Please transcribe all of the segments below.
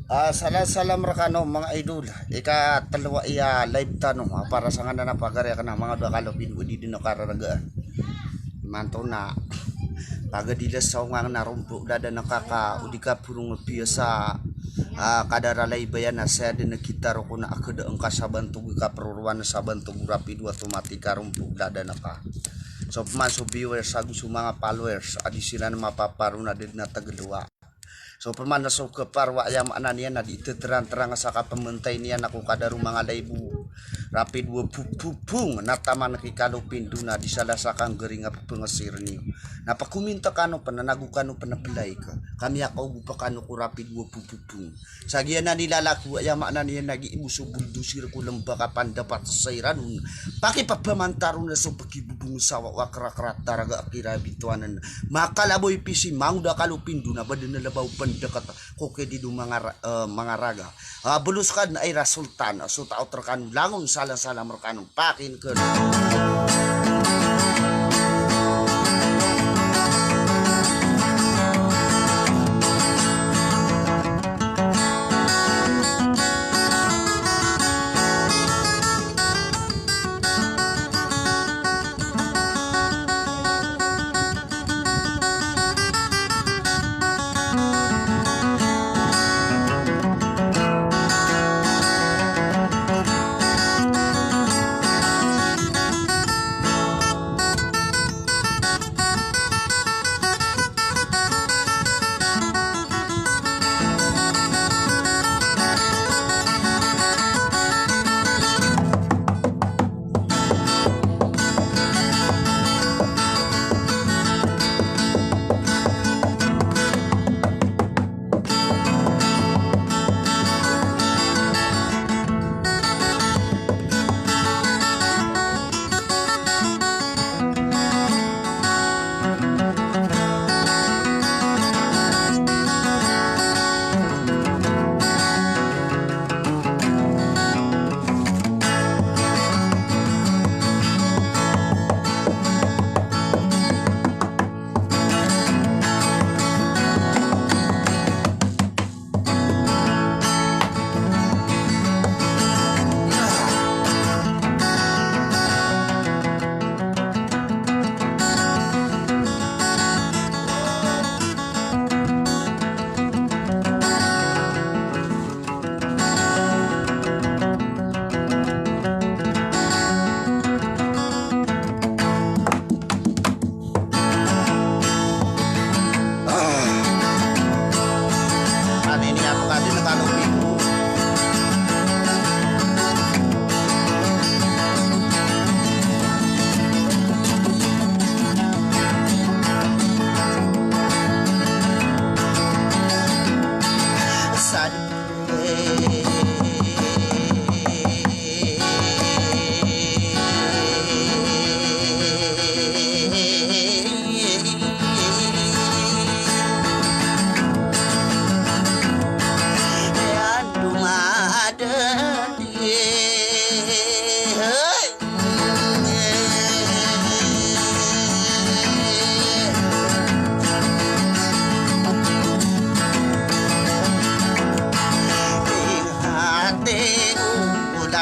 Salam rekano mga idol. Ika talawa iya live tanong para sa nga na pagarya ka na mga dakalopin udi din nakararagaan. Manto na pagadila sa nga narumpo dada nakaka udi ka purong piyasa kadaralay bayan na sa din kita ro kuna akada ang kasabantog ka proruan sa bantog rapid automatic rumpo dada naka. So man so viewers sa mga followers adi sila na mapaparo na din na tagalua. So pamana so keparwa ayam anania na di terang-terang sa kapamantay niya naku kadaro mga laybu rapid wo pupung nataman kikalupin duna di salah sakang gering apa pengesir niyo napakuminta kano pananagu kano panapelay ka kami ako bupa kano ku rapid wo pupung sagian na nilalaku ayam anania nagi ibu subul dusir ku lembaka pandapat sairan paki papamantaru na so pakibubung sawa wakrak-rak taraga akira bituanan makalaboy pisi mau da kalupin duna badan labaw pendekat koke di mga raga beluskan ay rasultan so tao terkan langon salah-salah merkanong pakin ke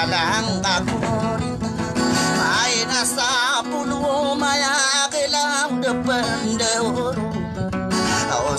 lang ako may nasa puno maya kilang depan dahulu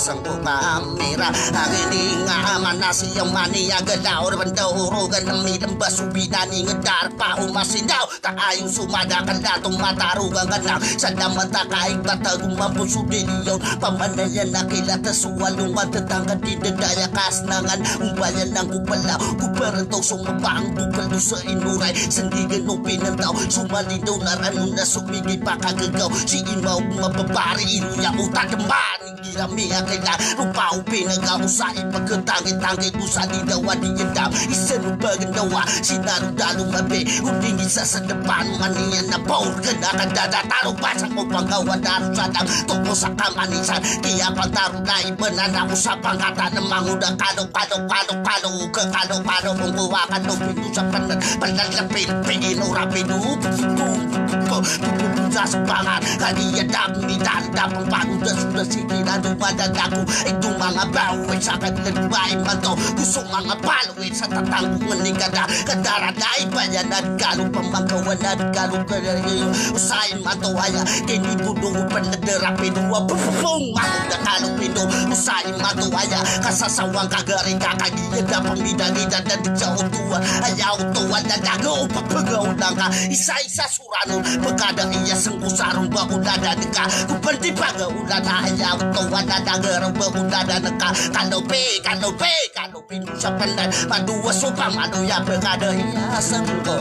sang kamera agini ngaman nasi yang mani agadaw bandawro ganang midang basubinani ngedar pa umasinaw taayong sumadakan datong matarugang ganang sa daman takaig tatagong mapusudin yon pamanayan na kilata suwalungan tetangga di dedaya kasnangan umbayan ng kupalaw kuparentaw sumabang bupalo sa inuray sandigan o pinantaw sumalidaw na ranong na sumigi pa kagagaw si imaw mababari inuya utadaman Girami akila Rupao pinagaw sa ipagkatangit-tangit Usa di dawa di yadaw Isa no bagandawa Sinarudalo mabe Uding isa sa depan Maniyan na baur Kanakadada Taro basa ko panggawa Daro sadang Tuko sa kamanisan Kaya pantaro na ibanana Usa pangkata na mangudang Kalo Kalo Kung buwakan no Pinto sa panan Panlalapin Pingino rapido Sa sabangan Kaniya dami Danda pang pagod Na sudah sige na dumadagdag daku itu mga bawin sa kagladbain man to gusto mga paluin sa tatanggungan ni kada kadaraday bayan at galong pamangkawan at galong usahin man to ay kini budong panadarapi duwa pupupong ako na kalong pino usahin man to ay kasasawang kagaring kakagiyad na pamidalida na di sa utuwa ayaw tuwa na dago papagaw lang ka isa-isa suranon pagkada iya sang kusarong baulada ka kung pandi pagaulan na ayaw tuwa na dagarang baulada ka kanope sa pandan maduwas upang manuya pagkada iya sang ko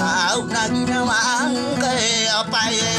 aw na ginawang kaya paye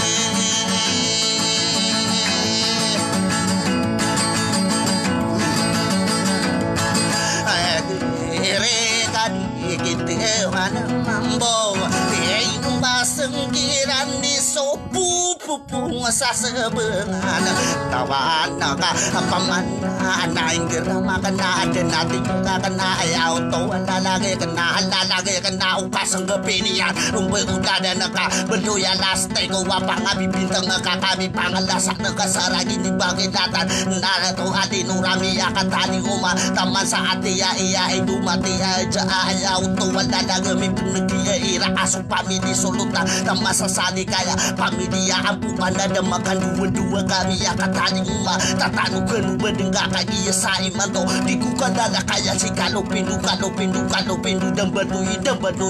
Kita mana mambo Tiang baseng kiran di sopu Pupung sa sebengan Tawan ka pamana Naing gerama kena ada nating kena auto lalagi kena upasang kepinian Rumbe udada naka Benduya laste ko wapang abi bintang ka kami pangalasak naka saragi ni bagidatan Narato ati nurami akan tani uma Taman sa ati ya iya itu mati aja ayaw to wala na gami pinagdiya ira aso pamili sulutan na masasali kaya pamilya ang pumana na makaluwa-luwa kami akatali uma tatano kanuba ng kakaiya sa iman to di ko kalala kaya si kalopinu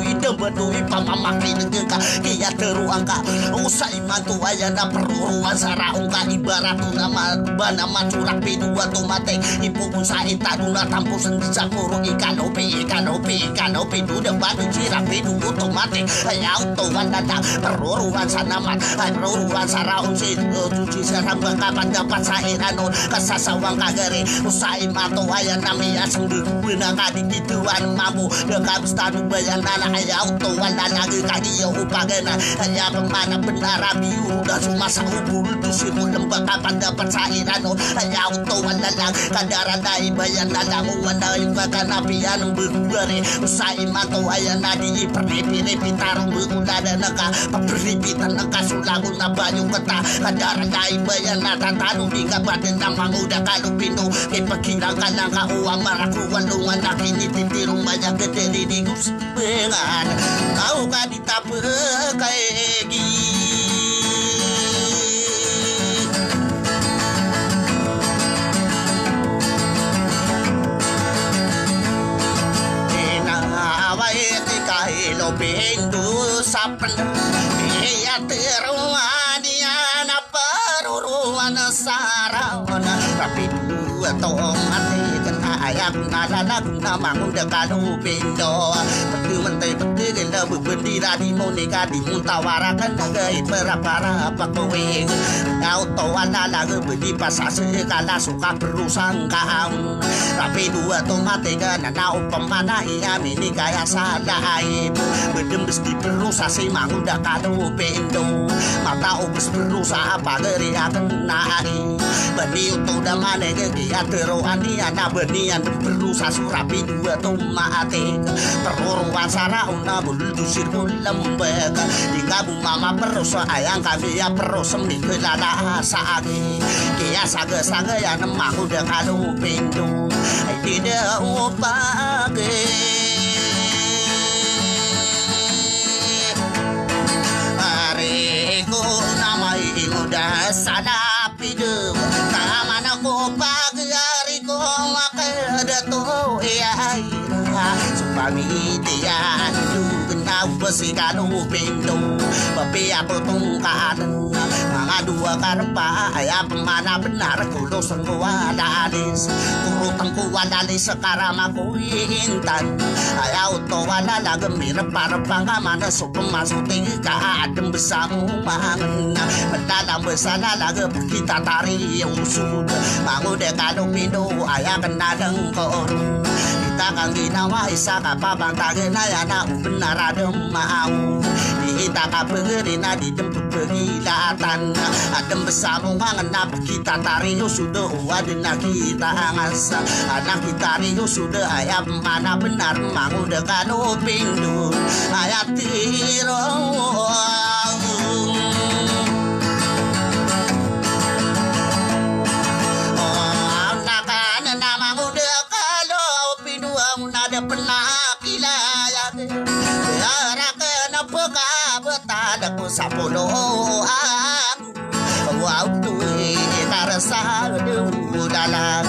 dambaduy pamamaki nagka kaya teruang ka o sa iman to ayan na peruruan sa raong ka ibarato na ba na matsurak pinuwa tumatay ipukun sa itano na tampusan sa puro ikanopi dudang batu cirap pidu otomatik ayaw to wala na peruruan sa naman peruruan sa raong si tuci sarang bangkapan dapat sa iranon kasasawang kagari usahin mato ayan na miyasang duguin na kadikituan mamu nakabustano bayan na ayaw to wala na kagiyaw upagana ayaw pang mana benarabi udah sumasa ubul tusimu lembang kapan dapat sa iranon ayaw to wala lang kadaran na ibayan na lang wala yung kakanapian ng bergari usahin mato ayan na di iperipitarong berulada na ka paperipitan ng kasulagon na bayong kata kadaran na ibayan na tatanong di ka batin ng manguda kalupino kay pagkinang ka lang kauang marakuan lungan na kinititirong mayang kaderinig usabengan tao ka di tapakaegi Pintu sapen iya teruan dia na paruruan sarawan tapi dua tong ati kan ayak nalalag na manguda kalu pindo pati mentay pati gila berbendira di monika di muntawarakan nagay para pakawing auto alalag bedi pasase kala suka perusang kaam tapi dua tong ati kan na upamana iya mini kaya salai bedem di perusa si manguda kalu pindo mata ubus perusa apa geri akan nai beni uto damane gaya teroan dia na benian perusa surapi dua toma ate peruruan sara una bulu sirkul lembek di kabu mama perusa ayang kami ya perusem di kelada saagi kia saga ya nemang udah kalu pindo tidak upake Areko namai udah sana pidu taman aku pagi hari ko makada to ai supami dia du kenau pasikano pindo papi aku tungkaan mga dua karpa ay pamana benar kulo sangwa dalis turutang ko wadalis sekarang aku intan ayaw to wala lagamir para pangamana so pumasok ka adem besamu mangan madalam besana laga kita tari usud mangude kalau pindo aya kenadang ko kita kang ginawa isa ka pabantagin na yana benar adem mau kita kapegeri na di jemput pegilatan adem besamu mangan kita tari sudah wadina kita angasa anak kita rio sudah ayam mana benar mangude kalau pindo ayat tiro ada penakilayan Biara kena pekabetan aku sapuluhan Waktu karasa dalam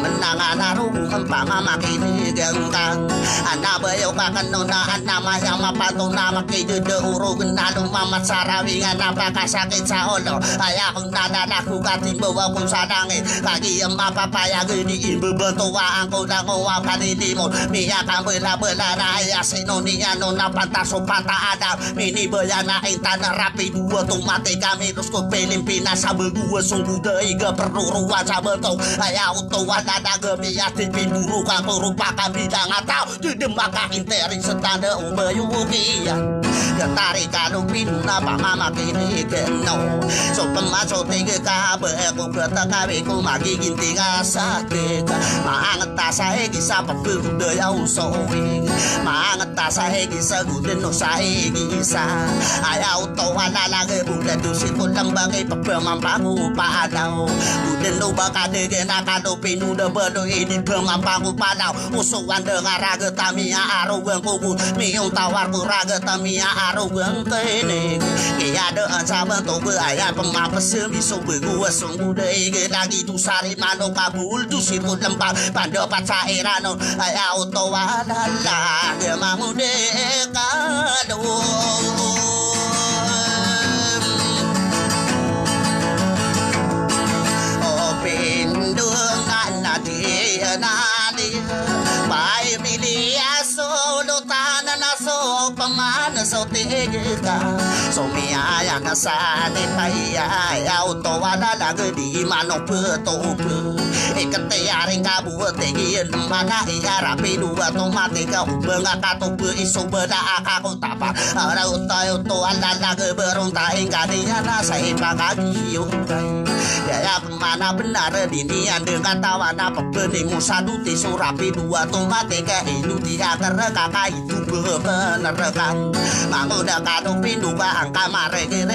menangan arung pamamakin gengkang anak bayo kakan nona anak mayang mapato na makidede urog nalong mamat sarawingan napakasakit sa ulo kaya kung nadanaku kating bawa kong sadangin kagi ang mapapayag ni ibebentuwaan ko na kuwang kanidimo miyak ang bela-bela na ayasino niya no napantaso pantaadang minibayan na intan na rapido tumati kami terus ko Pilipinas sa bagua sungguh daiga perluruan sa betul ayaw tuwan na nagamiyatin pinuro ka merupakan bidang atau didemaka interi setanda umayukiyan Yatari kalau pinuna pamamakin ikeno So pemasok tiga kabe Aku bertakawi ku magiging tiga sakit Maangat tasa hegi sa papudaya usawing Maangat tasa hegi sa gudin no sa hegi isa Ayaw tawa lalaki Bulan dusin ko lang bagay pagpamampangu paalaw Gudin no baka dege nakalo pinuda balo Ini pamampangu paalaw Usuan dengar raga tamiya araw ang kuku Miyong tawar ku raga tamiya araw ang tenig Kaya doon sa banto Ayat pemapasim Iso begua sungguh dege Lagi tu sari mano kabul Tu sirkut lempang Pandapat sa irano Ayaw tawadala Gemamu dekado Pai milia solo tanan na so pamana so tigita so miaya na sa ni paya auto wala lagi di mano peto ikatayaring kabuat tigil mana iharapi dua tomatika ubanga kato iso beda ako tapa ara utayo to ala lagi beruntai kadinya na sa ipakagi yung ya mana benar dinian dengan tawana pepenimu satu tisu rapi dua tomateka itu dia kakak itu benar kan mangu dah kado pindu bang kamar rege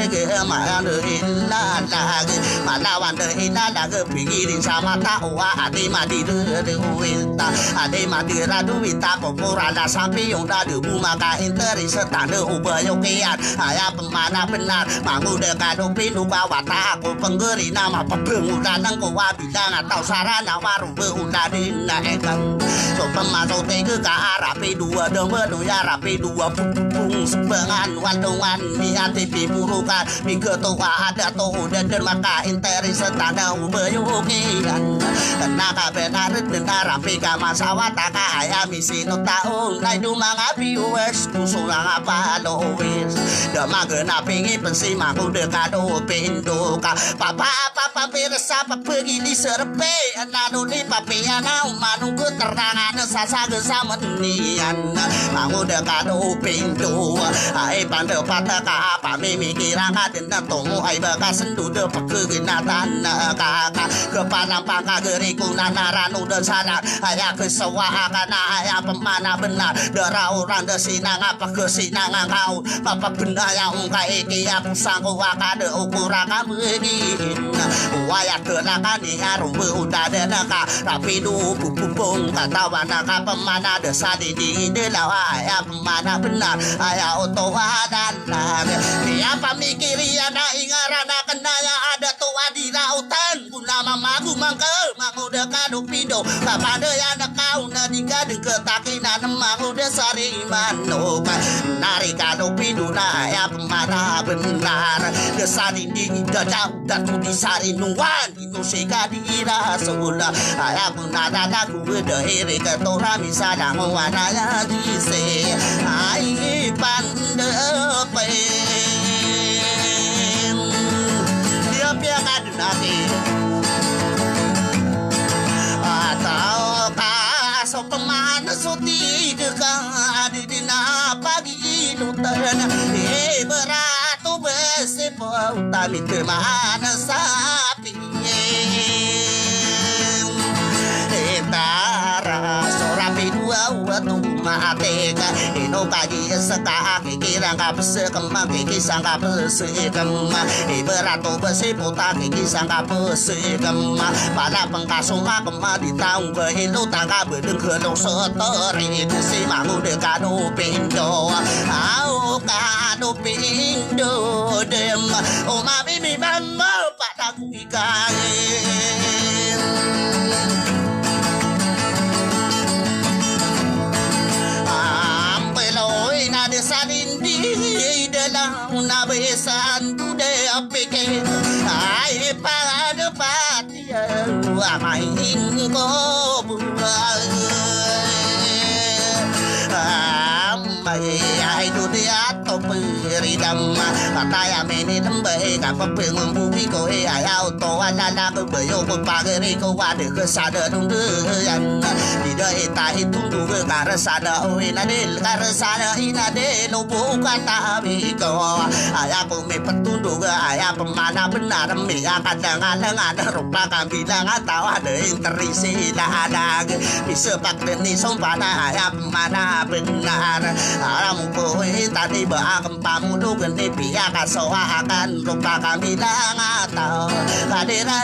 mana ilah lagi malawan ilah lagi pikirin sama tawa ade mati duwita ade mati raduwita popurana sampai yang dah debu maka interi setanda ubayokian ayah pemana benar mangu dah kado pindu bawa aku penggeri nama pengulan ng kuwa bilang atau sarana warung beunda dinaekan so pemasok tiga ke arapi dua demenu ya rapi dua pupung sebengan wadungan di hati piburukan minggu tua ada tuh dan maka interi setanda ubayukian karena kabenar denda rapi kama sawata kaya misi no taong na dumangapi uwes kusulang apa lois damagana pingi pensi maku dekado pindo ka papa Pirsa pergi di serpe Anado di papiana Manunggu terangan Sasa gesama nian Mangu dekado pintu Hai pandai patah ka apa Mimikirang kadena tomu Hai baka sendu de pekeginatan Kakak kepanang pangka geriku Nanaranu dan sadar Ayah kesewa Karena ayah pemana benar Dera orang desinang apa kesinangan kau Papa benar yang ungkai Kia pusangku Wakade ukuran begin Waya kenakan ni harum beunda denaka Tapi du pupung katawa naka pemana desa di delawa Ayah pemana benar Ayah oto adalah Dia pamikiri ana ingarana kenaya ada tua di lautan Kuna mamaku mangkel Mangu dekado pido Kapada yang kau nadika deketakinan Mangu desari manoka Nari kado pido na ayah pemana benar Desari di dadau datu disari nuan Itu sekadira sula Ayah pun ada ku berdahiri Ketora misalnya mewarnanya jise Ayah pandepen Dia piakan nanti Atau kaso kemana suti Dekang di pagi nutan beratu bersepau Tami kemana sapi Tara sorapi dua waktu matik ino kagi saka kirang kapse kema kisang kapse kema iberato besi puta kisang kapse kema pada pengkasuma kema di tahun ke ilo tangga bedeng kelong setori si mangu de kado pindo au kado pindo dem o mami mi mama pada kuikan salindi dalam nabesan tude apike ai pada patia amain ko ai tu dia to peridam kataya meni lembai ka pepeng bumi ko ai auto ala la ko yo ko pagere ko wade ke sada dung yan tidak eta itu duga karasada o inadel karasada inadel no bukan tabi ko aya ko me petunduga aya pemana benar me kadang-kadang ada rupa kami bilang atau ada yang terisi lah ada bisa pak deni sompana aya pemana benar alam ko tadi ba kempamu do gede pia kasoa akan rupa kami bilang atau kadera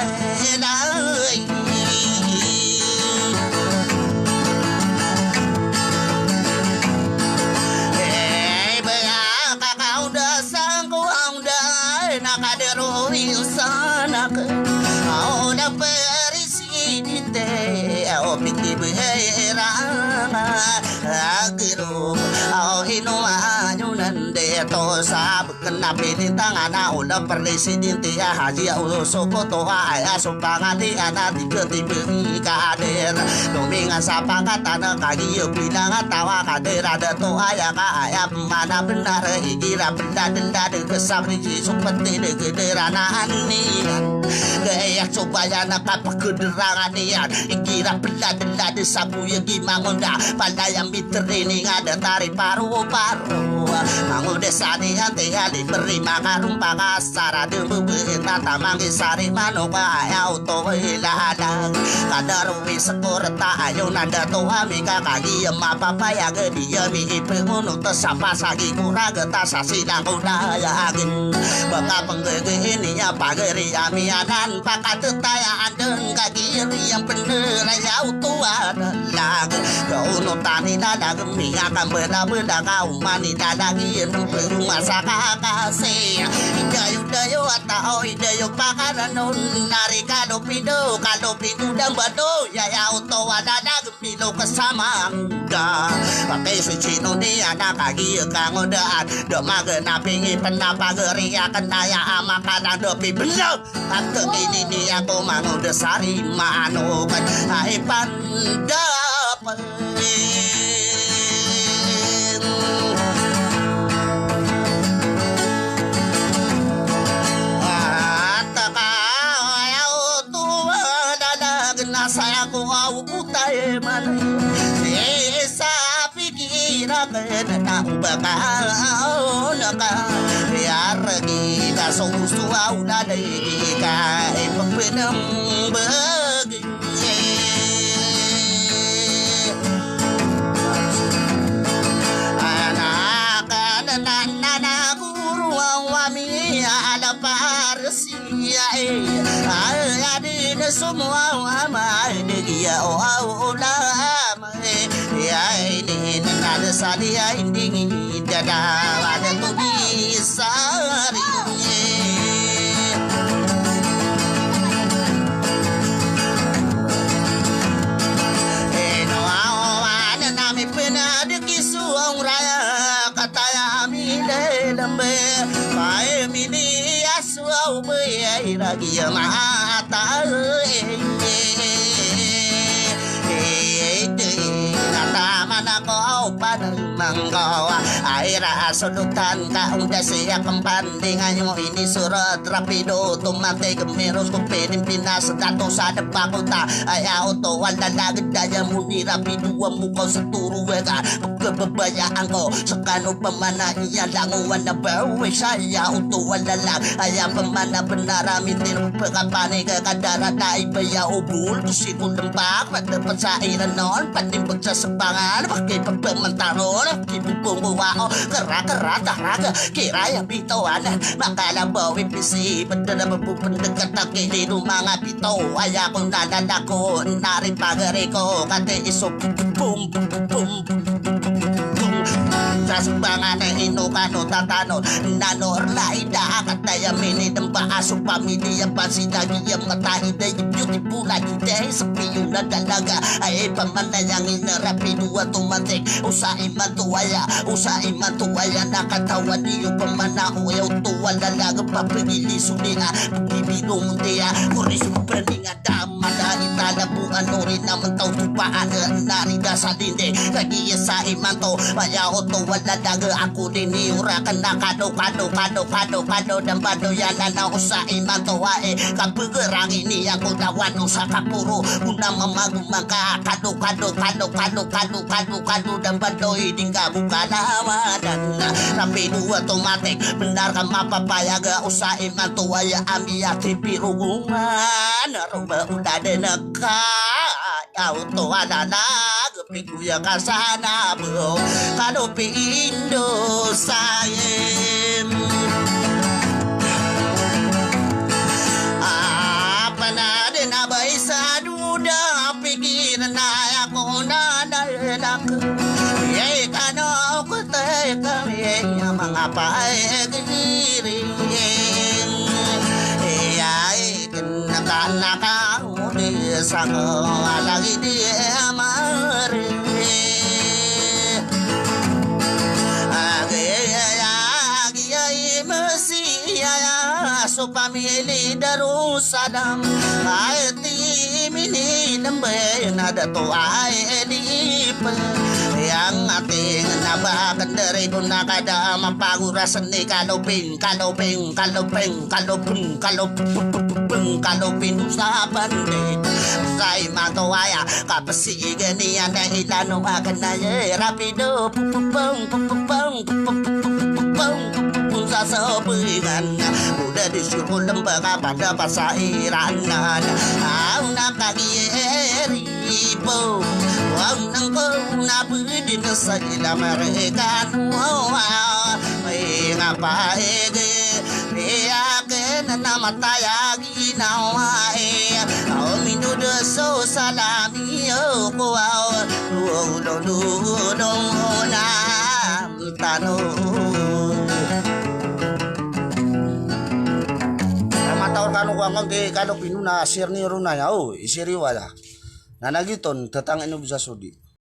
Piti berang agiro au hino anyunan de to sab kena pini tangan ulah presidente haji usoko to aya supangati ana tiba-tiba kader domingan sapangat tanah kaki bilang tawa kader ada to aya mana benar ikira benda denda de kesabri seperti de kederanaan ni gaya supaya nak kederangan ni ikira benda de sabu yang gimangonda pada yang bitrini ada tarik paru-paru mangu desa ni ante ali beri makarung pangasara de bebena tamangi sari manoka auto ilada kadar wi sekor ta ayo nanda to amika kagi ma papa ya gedi ya mi ipengono to sapa sagi kuraga ta sasina kuda ya agin baka penggege ini ya pageri amianan pakat taya andeng kagi yang bener ya auto adalah kau notani dadah gemi akan benda-benda kau mani dadah gien rumah saka kasih dayu atau dayu pakaran non nari kado pido dan bado ya auto dadah gemi lo kesama muda pakai suci noni ada kaki kang odaan do magena pingi penapa geri akan daya amakanan do pi bener kata ini dia aku mangu desari mano kan hai dapat saya ku au putai mana desa pikiran nak bakal nak biar kita susu au dari kai pembenam bagi anak guru awami ada parsia semua amai dia ulama ya ini ada sadia ini dada ada tu bisa Suang raya kata ami lembe pae mini asuau be lagi mata kata mana kau pada mangko aira sulutan ka unda siya kembandingan mo ini surat rapido tumate gemeros kupirin pinas dato sa dapakota ayaw to wala lagad daya mo ni rapido mo ko sa turo ka pagkababayaan ko sa kano pa man na iya lang wala bawi saya to wala lang ayaw pa man na benaramin din pagkapanig kadara na ibaya ubul kusikong lambak madapat sa iran noon patimbag sa sabangan pakipagpamantaron kibubunguwa o kara-kara-taraga kiraya bitawanan makalabaw ipisi banda na mapupandagatagili ng mga bito ay akong nalalako narin pagari ko kate iso bum bum bum Sasumbangan na inukano tatano Nanorla ida akataya minidang baasong pamilya Pasinagiyang matahi na yung beautiful Dahil sa piyong na dalaga Ay pamanayang inarapido at tumatik Usain matuwaya Nakatawan niyo pamanauyaw Tuwala lang ang papagiliso niya Pagibinong niya Kurisong praning adama Na italabuan o rin naman tao tupaan Narida sa dinde Kagiya sa iman to Ayaw to wala lang ako diniura ka na kado Dambado yana na usa iman to wae Kapagarang ini ako dawano sa kapuro Una mamagumang ka kado Dambado hiding ka bukalawanan Rapido automatic benar ka mapapayag usa iman to waya amiyati pirungan Naruba ulade na ka Auto analag Piguya ka sana bro Kalopi Indo sayem Apa na din abay sa duda Pigiran na ako na nalak Yay kano ko tayo kami Mga paegiring Yay kinaka sa lagi di amare So pamili Darussalam ay timini nambay na dato ay edip yang ating nabakan dari kung nakadama pagurasan ni kalupin sa bandit say matawaya kapasigan niya na ilano akan na rapido sa sabihan Udah disuruh lembaga pada pasairan Ang nakagiyeri po Ang nangko nabudin sa ila mereka May ngapaege Piyakin na namatay ginawa Ang minudo so salami ko Lulong na tanong Mataor kano kang kano pinuna share ni Runaya isiriwala. Nanagiton tatang ino bisa sudi.